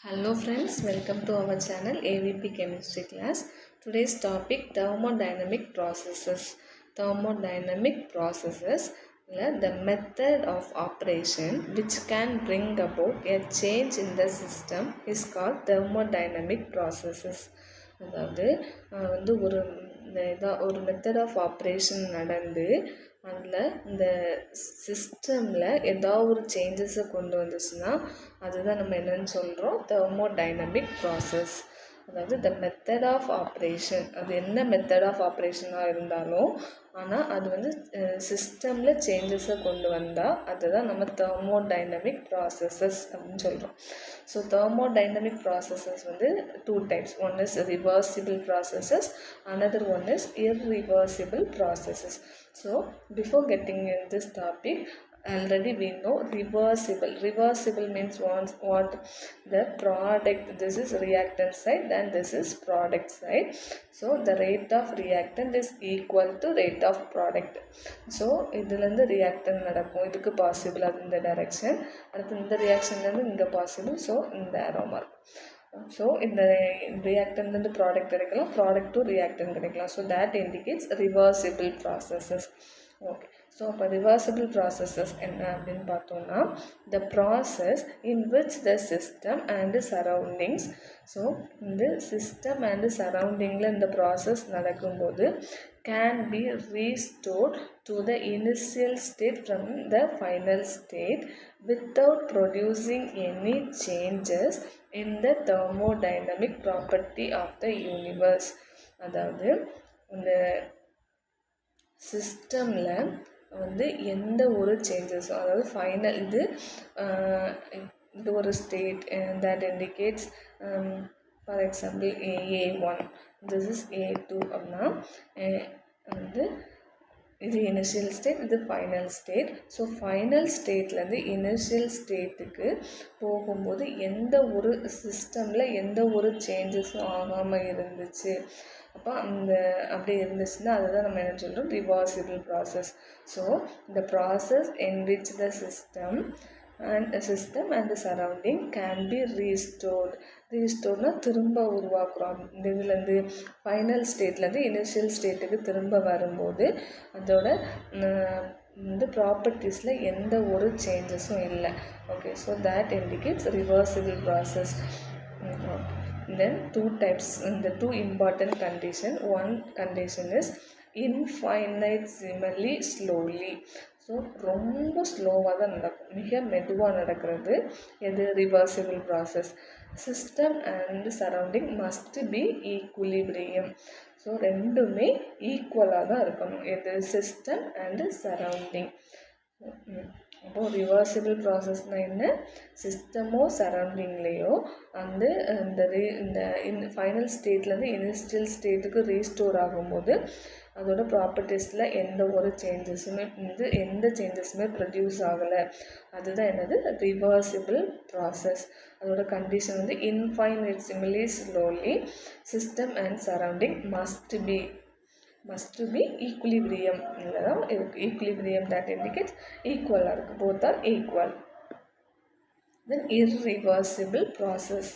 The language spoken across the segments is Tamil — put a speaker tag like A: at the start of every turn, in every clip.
A: Hello friends, welcome to our channel AVP Chemistry class. Today's topic thermodynamic processes. Thermodynamic processes, the method of operation which can bring about a change in the system is called thermodynamic processes. அதாவது ஒரு மெத்தட் ஆஃப் ஆப்ரேஷன் நடந்து அதில் இந்த சிஸ்டமில் ஏதாவது ஒரு சேஞ்சஸை கொண்டு வந்துச்சுன்னா அதுதான் நம்ம என்னென்னு சொல்கிறோம், தெர்மோடைனமிக் ப்ராசஸ். அதாவது த மெத்தட் ஆஃப் ஆப்ரேஷன், அது என்ன மெத்தட் ஆஃப் ஆப்ரேஷனாக இருந்தாலும் ஆனால் அது சிஸ்டமில் சேஞ்சஸை கொண்டு வந்தால் அதுதான் நம்ம தெர்மோடைனமிக் ப்ராசஸஸ் அப்படின்னு சொல்கிறோம். So thermodynamic processes two types. One is reversible processes, another one is irreversible processes. So before getting in this topic, already we know reversible means what the product, this is reactant side and this is product side. So the rate of reactant is equal to rate of product. So இதுலேருந்து reactant நடக்கும், இதுக்கு possible அது இந்த direction, அடுத்து இந்த reactionலேருந்து இங்கே possible, so இந்த arrow mark. ஸோ இந்த ரியாக்டன்லேருந்து ப்ராடக்ட் கிடைக்கலாம், ப்ராடக்ட் டு ரியாக்டன் கிடைக்கலாம். So that indicates reversible processes. Okay, so அப்போ ரிவர்சிபிள் ப்ராசஸஸ் என்ன அப்படின்னு பார்த்தோம்னா, the process in which the system and surroundings. So இந்த சிஸ்டம் அண்டு சரௌண்டிங்கில் இந்த ப்ராசஸ் நடக்கும்போது can be restored to the initial state from the final state without producing any changes in the thermodynamic property of the universe. அதாவது இந்த சிஸ்டமில் எந்த ஒரு சேஞ்சஸும், அதாவது ஃபைனல் இது ஒரு state that indicates for example A1, this is A2 அப்படின்னா இது இனிஷியல் ஸ்டேட், இது ஃபைனல் ஸ்டேட். ஸோ ஃபைனல் ஸ்டேட்லேருந்து இனிஷியல் ஸ்டேட்டுக்கு போகும்போது எந்த ஒரு சிஸ்டமில் எந்த ஒரு சேஞ்சஸும் ஆகாமல் இருந்துச்சு, அப்போ அப்படி இருந்துச்சுன்னா அதுதான் நம்ம என்ன சொல்கிறோம், ரிவர்சிபிள் ப்ராசஸ். ஸோ இந்த process in which the system and the surrounding can be restored. ரீஸ்டோர்னால் திரும்ப உருவாக்குறோம். இந்த இதுலேருந்து ஃபைனல் ஸ்டேட்லேருந்து இனிஷியல் ஸ்டேட்டுக்கு திரும்ப வரும்போது அதோட ப்ராப்பர்ட்டிஸில் எந்த ஒரு சேஞ்சஸும் இல்லை. Okay, so that indicates reversible process. Then two types, the two important condition. One condition is infinitesimally slowly. So ரொம்ப ஸ்லோவாக தான் நடக்கும், மிக மெதுவாக நடக்கிறது எது, reversible process. System and surrounding must be equilibrium. So ரெண்டுமே ஈக்குவலாக தான் இருக்கணும், எது, சிஸ்டம் அண்டு சரௌண்டிங். அப்போது ரிவர்சிபிள் ப்ராசஸ்னால் என்ன, சிஸ்டமோ சரௌண்டிங்லேயோ இந்த ஃபைனல் ஸ்டேட்லேருந்து இனிஷியல் ஸ்டேட்டுக்கு ரீஸ்டோர் ஆகும்போது அதோட ப்ராப்பர்ட்டிஸில் எந்த ஒரு சேஞ்சஸுமே ப்ரொடியூஸ் ஆகலை, அதுதான் என்னது, ரிவர்சிபிள் ப்ராசஸ். அதோட condition infinitesimally slowly, system and surrounding must be equilibrium. இல்லைதான் equilibrium that indicates ஈக்குவலாக இருக்குது, both are equal. Then irreversible process,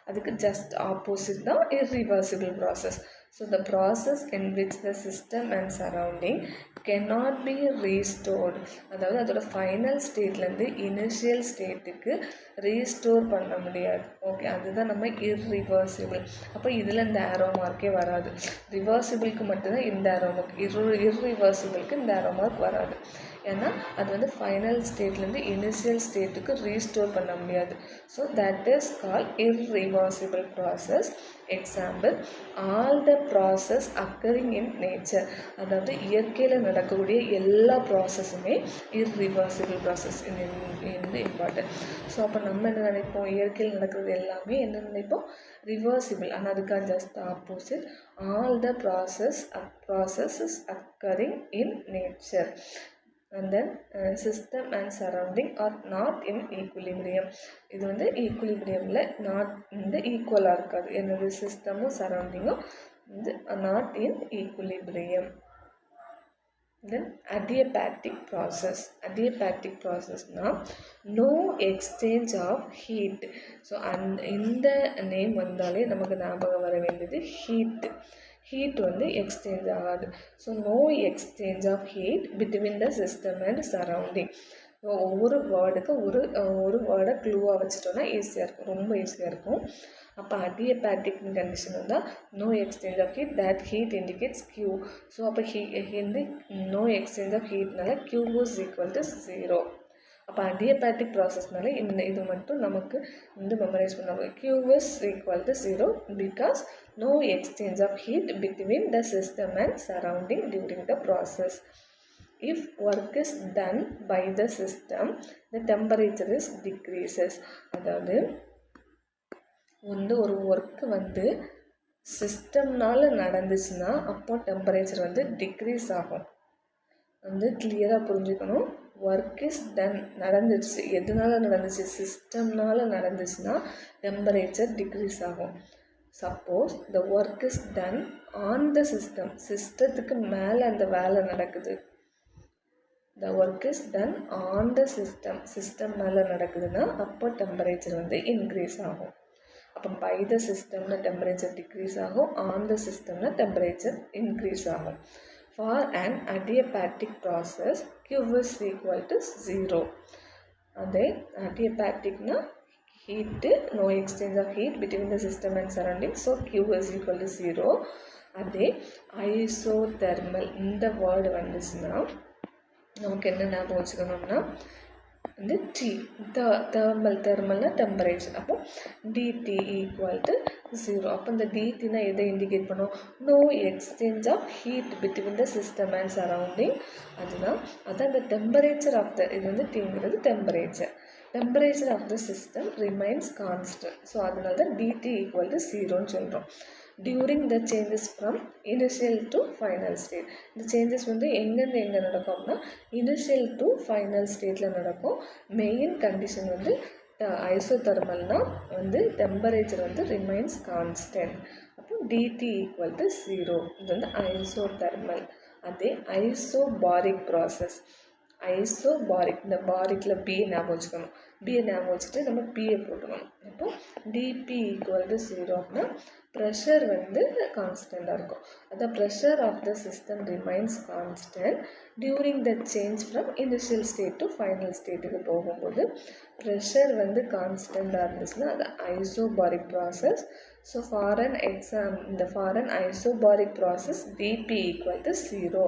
A: அதுக்கு just opposite தான் irreversible process. So the process in which the system and surrounding cannot be restored, அதாவது அதோட ஃபைனல் ஸ்டேட்லேருந்து இனிஷியல் ஸ்டேட்டுக்கு ரீஸ்டோர் பண்ண முடியாது. ஓகே, அதுதான் நம்ம irreversible. அப்போ இதில் இந்த ஆரோ மார்க்கே வராது. ரிவர்சிபிளுக்கு மட்டும்தான் இந்த ஆரோ மார்க், irreversibleக்கு இந்த ஆரோ மார்க் வராது. ஏன்னா அது ஃபைனல் ஸ்டேட்லேருந்து இனிஷியல் ஸ்டேட்டுக்கு ரீஸ்டோர் பண்ண முடியாது. So that is called irreversible process. Example, all the process occurring in nature, அதாவது இயற்கையில் நடக்கக்கூடிய எல்லா ப்ராசஸுமே irreversible ப்ராசஸ். இது இம்பார்ட்டன்ட். ஸோ அப்போ நம்ம என்ன நினைப்போம், இயற்கையில் நடக்கிறது எல்லாமே என்ன நினைப்போம், ரிவர்சிபிள். ஆனால் அதுக்காக just opposite, all the processes occurring in nature. And then system and surrounding are not in equilibrium. இது ஈக்குலிபிரியமில் நாட் ஈக்குவலாக இருக்காது, என்னது, சிஸ்டமும் சரௌண்டிங்கும் not in equilibrium. Then adiabatic process. Adiabatic process now no exchange of heat. So இந்த நேம் வந்தாலே நமக்கு ஞாபகம் வர வேண்டியது ஹீட் வந்து எக்ஸ்சேஞ்ச் ஆகாது. So no exchange of heat between the system and surrounding. So ஒவ்வொரு வேர்டுக்கு ஒரு வேர்டை க்ளூவாக வச்சுட்டோன்னா ஈஸியாக இருக்கும், ரொம்ப ஈஸியாக இருக்கும். அப்போ adiabatic கண்டிஷன் வந்தால் no exchange of heat, that heat indicates Q. So அப்போ வந்து நோ எக்ஸ்சேஞ்ச் ஆஃப் ஹீட்னால Q is equal to 0. அப்போ adiabatic ப்ராசஸ்னால இது மட்டும் நமக்கு வந்து மெமரைஸ் பண்ணுவாங்க. Q is equal to 0 because no exchange of heat between the system and surrounding during the process. If work is done by the system, the temperature is decreases. அதாவது வந்து ஒரு ஒர்க்கு வந்து சிஸ்டம்னால் நடந்துச்சுன்னா அப்போ டெம்பரேச்சர் வந்து டிக்ரீஸ் ஆகும். வந்து கிளியராக புரிஞ்சுக்கணும். ஒர்க் இஸ் டன் நடந்துச்சு, எதனால நடந்துச்சு, சிஸ்டம்னால் நடந்துச்சுன்னா டெம்பரேச்சர் டிக்ரீஸ் ஆகும். Suppose the work is done on the system, சிஸ்டத்துக்கு மேலே அந்த வேலை நடக்குது. The work is done on the system மேலே நடக்குதுன்னா அப்போ டெம்பரேச்சர் வந்து இன்க்ரீஸ் ஆகும். அப்போ பை த சிஸ்டம்னா டெம்பரேச்சர் டிக்ரீஸ் ஆகும், ஆன் த சிஸ்டம்னா டெம்பரேச்சர் இன்க்ரீஸ் ஆகும். For an adiabatic process Q is equal to 0. அதே adiabaticனா heat, no exchange of heat between the system and surrounding, so Q is equal to 0. அதே ஐசோதெர்மல் இந்த வேர்டு வந்துச்சுன்னா நமக்கு என்ன ஞாபகம் வச்சுக்கணும்னா வந்து தெர்மல்னா டெம்பரேச்சர். அப்போ டிடி ஈக்குவல் டு 0. அப்போ இந்த டிடினா எதை இண்டிகேட் பண்ணும், no exchange of heat between the system and surrounding. அதான் இந்த டெம்பரேச்சர் ஆஃப் த, இது வந்து டிங்கிறது temperature of the system remains constant. So அதனால தான் டிடி ஈக்குவல் டு 0ன்னு சொல்கிறோம். During the changes from initial to final state. இந்த சேஞ்சஸ் வந்து எங்கேருந்து எங்கே நடக்கும்னா இனிஷியல் டு ஃபைனல் ஸ்டேட்டில் நடக்கும். மெயின் கண்டிஷன் வந்து ஐசோதெர்மல்னால் வந்து டெம்பரேச்சர் வந்து ரிமைன்ஸ் கான்ஸ்டன்ட். அப்போ டிடி ஈக்குவல் டு 0. இது வந்து ஐசோதெர்மல். அதே ஐசோபாரிக் ப்ராசஸ். ஐசோபாரிக், இந்த பாரிக்கில் பிஏ ஞாபகம் வச்சுக்கணும். பிஏ ஞாபகம் வச்சுட்டு நம்ம பிஏ போட்டுக்கணும். அப்போ டிபி ஈக்குவல் டு 0 அப்படின்னா ப்ரெஷர் வந்து கான்ஸ்டண்ட்டாக இருக்கும். அதான் pressure of the system remains constant during the change from initial state to final ஸ்டேட்டுக்கு போகும்போது ப்ரெஷர் வந்து கான்ஸ்டண்ட்டாக இருந்துச்சுன்னா அது isobaric process. So for an isobaric process dP equal to 0.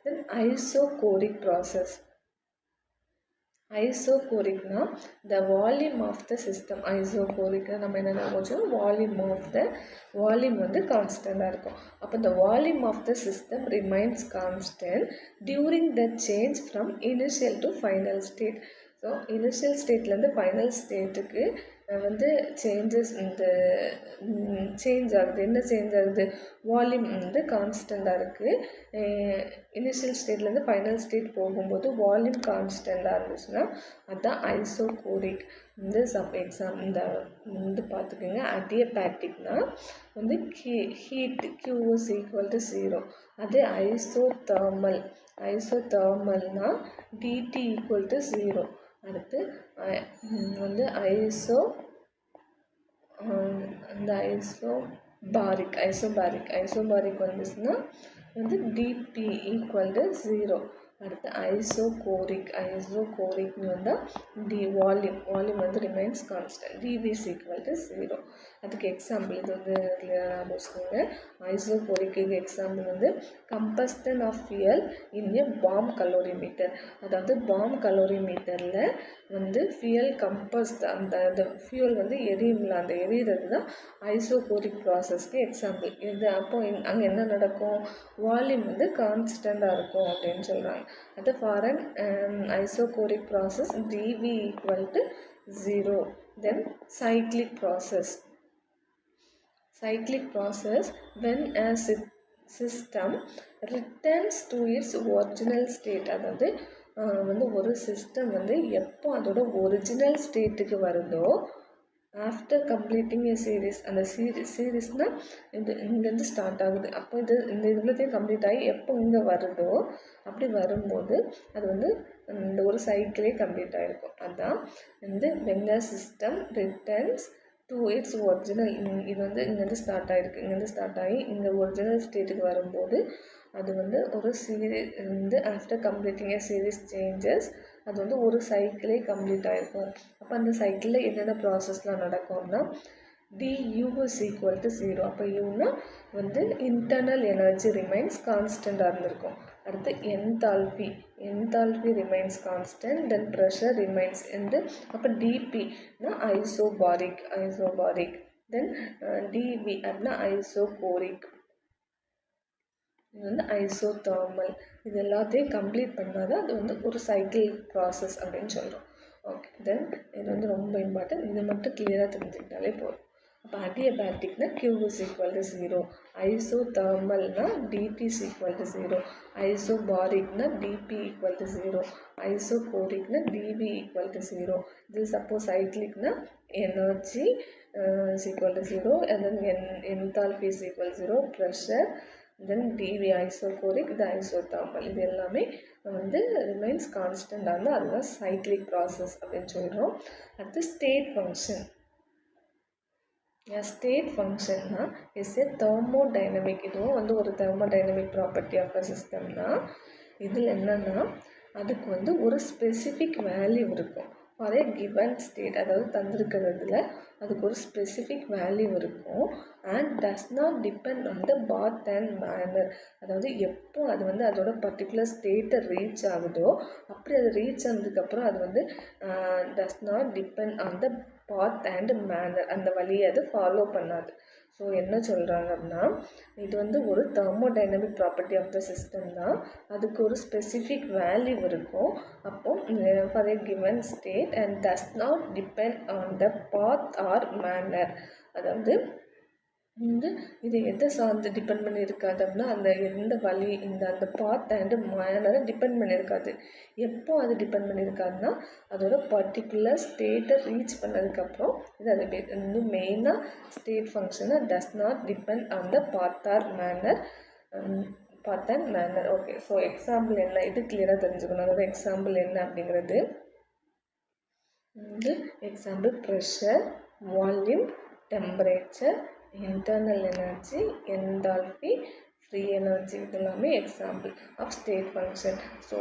A: Then isochoric process. ஐசோகோரிக்னா the volume of the system. ஐசோகோரிக்னா நம்ம என்ன ஞாபகம், வால்யூம் வந்து கான்ஸ்டண்ட்டாக இருக்கும். அப்போ the volume of the system remains constant during the change from initial to final state. So initial ஸ்டேட்லேருந்து ஃபைனல் ஸ்டேட்டுக்கு வந்து சேஞ்சஸ் இந்த சேஞ்ச் ஆகுது. என்ன சேஞ்ச் ஆகுது, வால்யூம் வந்து கான்ஸ்டண்ட்டாக இருக்குது. இனிஷியல் ஸ்டேட்லேருந்து ஃபைனல் ஸ்டேட் போகும்போது வால்யூம் கான்ஸ்டண்ட்டாக இருந்துச்சுன்னா அதுதான் ஐசோகோரிக். வந்து எக்ஸாம் இந்த வந்து பார்த்துக்கோங்க. adiabaticனா வந்து heat Q is equal to 0. அதே ஐசோதெர்மல்னா டிடி ஈக்குவல் டு 0. அடுத்து வந்து ஐசோபாரிக் வந்துச்சுன்னா வந்து டிபி ஈக்குவல் டு 0. அடுத்து ஐசோகோரிக்னு வந்தால் வால்யூம் வந்து remains constant, dV is equal to 0. அதுக்கு எக்ஸாம்பிள் இது வந்து கிளியராக வச்சுக்கோங்க. ஐசோகோரிக்கு எக்ஸாம்பிள் வந்து combustion of fuel in a bomb calorimeter. அதாவது பாம் கலோரிமீட்டரில் வந்து ஃபியல் கம்பஸ்ட், அந்த ஃபியூல் வந்து எரியும்ல, அந்த எரியிறது தான் ஐசோகோரிக் ப்ராசஸ்க்கு எக்ஸாம்பிள் இது. அப்போ அங்கே என்ன நடக்கும், வால்யூம் வந்து கான்ஸ்டண்ட்டாக இருக்கும் அப்படின்னு சொல்கிறாங்க. அது for an isochoric process TV equal to 0. Then cyclic process when a system returns to its original state. அதாவது வந்து ஒரு சிஸ்டம் வந்து எப்போ அதோட ஒரிஜினல் ஸ்டேட்டுக்கு வருதோ ஆஃப்டர் கம்ப்ளீட்டிங் ஏ சீரீஸ், அந்த சீரீஸ்னால் இது இங்கேருந்து ஸ்டார்ட் ஆகுது. அப்போ இந்த இவ்வளோத்தையும் கம்ப்ளீட் ஆகி எப்போ இங்கே வருதோ அப்படி வரும்போது அது வந்து இந்த ஒரு சைக்கிளே கம்ப்ளீட் ஆகிருக்கும். அதுதான் when a system returns to its original. இது வந்து இங்கேருந்து ஸ்டார்ட் ஆகிருக்கு, இங்கேருந்து ஸ்டார்ட் ஆகி இங்கே ஒரிஜினல் ஸ்டேட்டுக்கு வரும்போது அது வந்து ஒரு சீரீஸ் ஆஃப்டர் கம்ப்ளீட்டிங் ஏ சீரீஸ் சேஞ்சஸ், அது வந்து ஒரு சைக்கிளே கம்ப்ளீட் ஆகிருக்கும். அப்போ அந்த சைக்கிளில் என்னென்ன ப்ராசஸ்லாம் நடக்கும்னா du is equal to 0. அப்போ யூனா வந்து இன்டர்னல் எனர்ஜி ரிமைன்ஸ் கான்ஸ்டண்ட்டாக இருந்திருக்கும். அடுத்து என்தால்பி ரிமைன்ஸ் கான்ஸ்டன்ட், தென் ப்ரெஷர் ரிமைன்ஸ் அப்போ டிபினா ஐசோபாரிக், தென் டிவி அப்படின்னா ஐசோகோரிக், இது வந்து ஐசோதர்மல். இது எல்லாத்தையும் கம்ப்ளீட் பண்ணால் தான் அது வந்து ஒரு சைக்கிள் ப்ராசஸ் அப்படின்னு சொல்கிறோம். ஓகே, தென் இது வந்து ரொம்ப இம்பார்ட்டன்ட். இதை மட்டும் கிளியராக தெரிஞ்சுக்கிட்டாலே போதும். அப்போ அடியபேட்டிக்னா Q is equal to 0, ஐசோதர்மல்னா DT is equal to 0, ஐசோபாரிக்னா DP equal to 0, ஐசோகோரிக்னா DV equal to 0. இது சப்போஸ் சைக்ளிக்னா energy is equal to 0, and then enthalpy is equal to 0, pressure, then dV isochloric, இது isothermal. இது எல்லாமே வந்து ரிமைன்ஸ் கான்ஸ்டன்ட் ஆகுது. அதுதான் சைக்ளிக் ப்ராசஸ் அப்படின்னு சொல்கிறோம். அடுத்து ஸ்டேட் ஃபங்க்ஷன். ஸ்டேட் ஃபங்க்ஷன்னா இஸ் ஏ தெர்மோடைனமிக். இதுவும் வந்து ஒரு தெர்மோடைனமிக் ப்ராப்பர்ட்டி ஆஃப் அ சிஸ்டம்னா இதில் என்னென்னா அதுக்கு வந்து ஒரு ஸ்பெசிஃபிக் வேல்யூ இருக்கும் ஃபார் ஏ கிவன் ஸ்டேட். அதாவது தந்திருக்கிறதுல அதுக்கு ஒரு ஸ்பெசிஃபிக் வேல்யூ இருக்கும். And does not depend on the path and manner. அதாவது எப்போ அது வந்து அதோட பர்டிகுலர் ஸ்டேட்டை ரீச் ஆகுதோ அப்படி அது ரீச் ஆனதுக்கப்புறம் அது வந்து does not depend on the path and manner, அந்த வழியை அது ஃபாலோ பண்ணாது. ஸோ என்ன சொல்கிறாங்க அப்படின்னா இது வந்து ஒரு thermodynamic property of the system தான். அதுக்கு ஒரு ஸ்பெசிஃபிக் வேல்யூ இருக்கும். அப்போது for a given state and does not depend on the path or manner. அதாவது வந்து இது எதை சார்ந்து டிபெண்ட் பண்ணியிருக்காது அப்படின்னா அந்த எந்த வழி அந்த பாத் அண்டு மேனரை டிபெண்ட் பண்ணியிருக்காது. எப்போ அது டிபெண்ட் பண்ணியிருக்காதுன்னா அதோட பர்டிகுலர் ஸ்டேட்டை ரீச் பண்ணதுக்கப்புறம் இது அது வந்து மெயினாக ஸ்டேட் ஃபங்க்ஷனை does not depend on the path and manner. Okay, so example என்ன, இது கிளியராக தெரிஞ்சுக்கணும். அதோட எக்ஸாம்பிள் என்ன அப்படிங்கிறது வந்து example pressure, volume, temperature, internal energy, enthalpy, free energy, இதெல்லாமே example of state function. So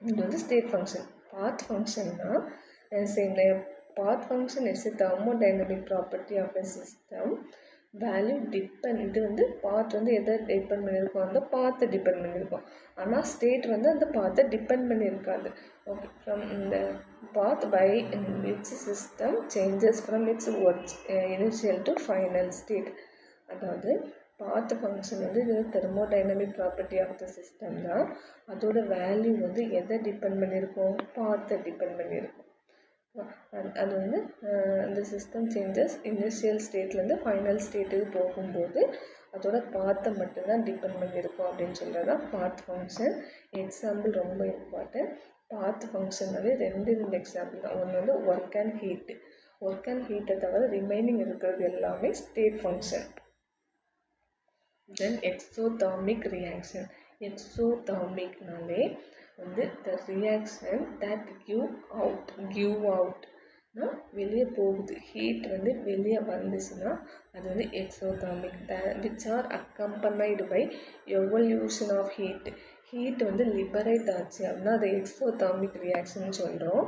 A: இது வந்து ஸ்டேட் ஃபங்க்ஷன். பாத் ஃபங்க்ஷன்னா same path function is a thermodynamic property of a system. Value depend, இது வந்து பாத் வந்து எதை டிபெண்ட் பண்ணியிருக்கோம், அந்த பாத்தை டிபெண்ட் பண்ணியிருக்கோம். ஆனால் ஸ்டேட் வந்து அந்த பாத்தை டிபெண்ட் பண்ணியிருக்காது. ஓகே, ஃப்ரம் இந்த path by which system changes from its initial to final state. அதாவது பாத் ஃபங்க்ஷன் வந்து இது thermodynamic property of the system தான். அதோட வேல்யூ வந்து எதை டிபெண்ட் பண்ணியிருக்கோம், பாத்தை டிபெண்ட் பண்ணியிருக்கோம். அது வந்து இந்த சிஸ்டம் சேஞ்சஸ் இனிஷியல் ஸ்டேட்லேருந்து ஃபைனல் ஸ்டேட்டுக்கு போகும்போது அதோட பாத்தை மட்டும்தான் டிபெண்ட் பண்ணியிருக்கோம் அப்படின்னு சொல்கிறது தான் பாத் ஃபங்க்ஷன். எக்ஸாம்பிள் ரொம்ப இம்பார்ட்டன்ட். பாத் ஃபங்க்ஷன்னாலே ரெண்டு எக்ஸாம்பிள் தான். ஒன்று வந்து ஒர்க் அண்ட் ஹீட்டை தவிர ரிமைனிங் இருக்கிறது எல்லாமே state function. Then exothermic reaction. எக்ஸோதர்மிக்னாலே வந்து த ரியாக்ஷன் தட் கிவ் அவுட்னா வெளியே போகுது, ஹீட் வந்து வெளியே வந்துச்சுன்னா அது வந்து exothermic. Which are accompanied by evolution of heat வந்து லிபரேட் ஆச்சு அப்படின்னா அது எக்ஸோதர்மிக் ரியாக்ஷன் சொல்கிறோம்.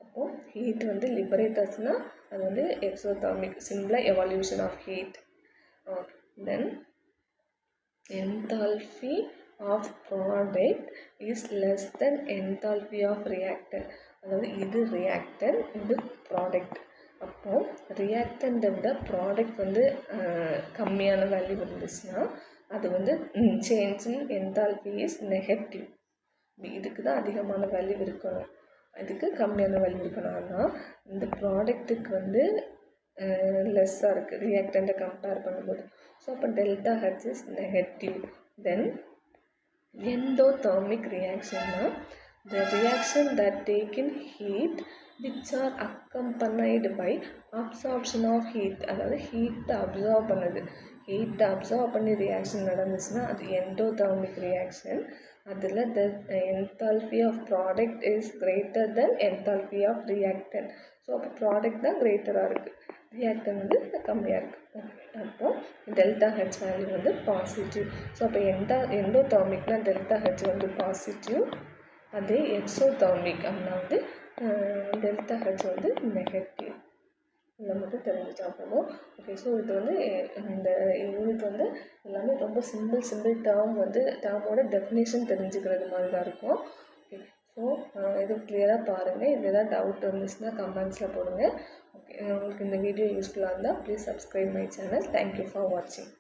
A: அப்போது ஹீட் வந்து லிபரேட் ஆச்சுன்னா அது வந்து எக்ஸோதர்மிக், சிம்பிளாக evolution of heat. Then enthalpy of product is less than enthalpy of reactant. அதாவது இது ரியாக்டன்ட், இது ப்ராடக்ட். அப்போது ரியாக்டண்ட்டை விட ப்ராடக்ட் வந்து கம்மியான வேல்யூ இருந்துச்சுன்னா அது வந்து change in enthalpy is negative. இதுக்கு தான் அதிகமான வேல்யூ இருக்கணும், இதுக்கு கம்மியான வேல்யூ இருக்கணும். ஆனால் இந்த ப்ராடக்ட்டுக்கு வந்து லெஸ்ஸாக இருக்குது ரியாக்டண்ட்டை கம்பேர் பண்ணும்போது. ஸோ அப்போ delta H is negative. Then endothermic ரியாக்ஷன்னா the reaction that take in heat which are accompanied by absorption of heat, அதாவது ஹீட்டை அப்சார்ப் பண்ணுது. ஹீட்டை அப்சார்ப் பண்ணி ரியாக்ஷன் நடந்துச்சுன்னா அது எண்டோதெர்மிக் ரியாக்ஷன். அதில் the enthalpy of product is greater than enthalpy of reactant. So அப்போ ப்ராடக்ட் தான் கிரேட்டராக இருக்குது, ரியாக்டன் வந்து கம்மியாக இருக்குது. அப்போ டெல்டா ஹெச் வேல்யூ வந்து பாசிட்டிவ். ஸோ அப்போ எண்டோதெர்மிக்னால் டெல்டா ஹெச் வந்து பாசிட்டிவ். அதே எக்ஸோதெர்மிக் அப்படின்னா வந்து டெல்டா ஹெச் வந்து நெகட்டிவ். இதை மட்டும் தெரிஞ்சுட்டா போதும். ஓகே, ஸோ இது வந்து இந்த யூனிட் வந்து எல்லாமே ரொம்ப சிம்பிள் டேர்மோட டெஃபினேஷன் தெரிஞ்சுக்கிறது மாதிரி தான் இருக்கும். ஓகே, ஸோ இது கிளியராக பாருங்கள். இது ஏதாவது டவுட் இருந்துச்சுன்னா கமெண்ட்ஸில் போடுங்க. ஓகே, உங்களுக்கு இந்த வீடியோ யூஸ்ஃபுல்லாக இருந்தால் please subscribe my channel. Thank you for வாட்சிங்.